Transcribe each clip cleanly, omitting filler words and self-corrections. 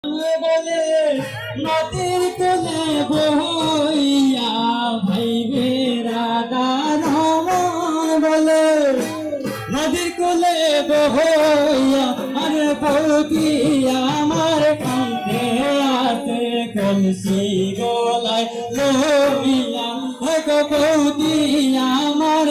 বলে নদীর কোলে বইয়া ভাইবে রাধা রমন বলে নদীর কোলে বইয়া আরে বৌদি আমার কাঁদে আছে কলসি গলায় লইয়া গো বৌদি আমার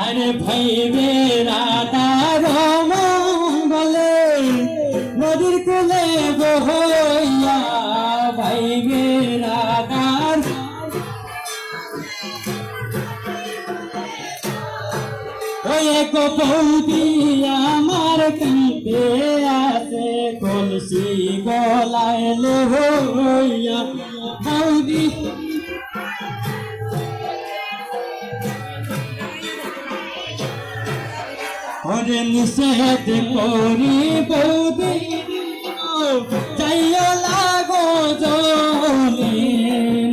আরে ভাইবে রাধা রমন বলে নদীর কোলে বইয়া ভাইবে রাধার ওই গো বৌদি আমার কাঁদে আছে কলসি গলায় লইয়া বৌদি ওরে নিষেধ করি বৌদি যাইয়া লাগো জলে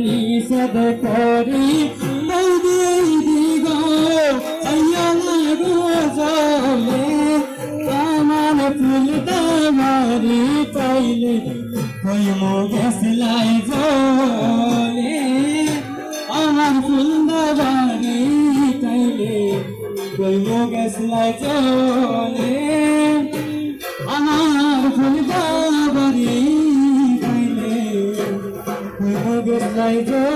নিষেধ করি বৌদি দিগ যাইয়া লাগো জলে আমার ফুল দামারি পাইলে কই মো গেছলাই জলে আমার ফুল দামারি পাইলে কই মো গেছলাই জলে আমার ফুল দামারি পাইলে কই মো গেছলাই জলে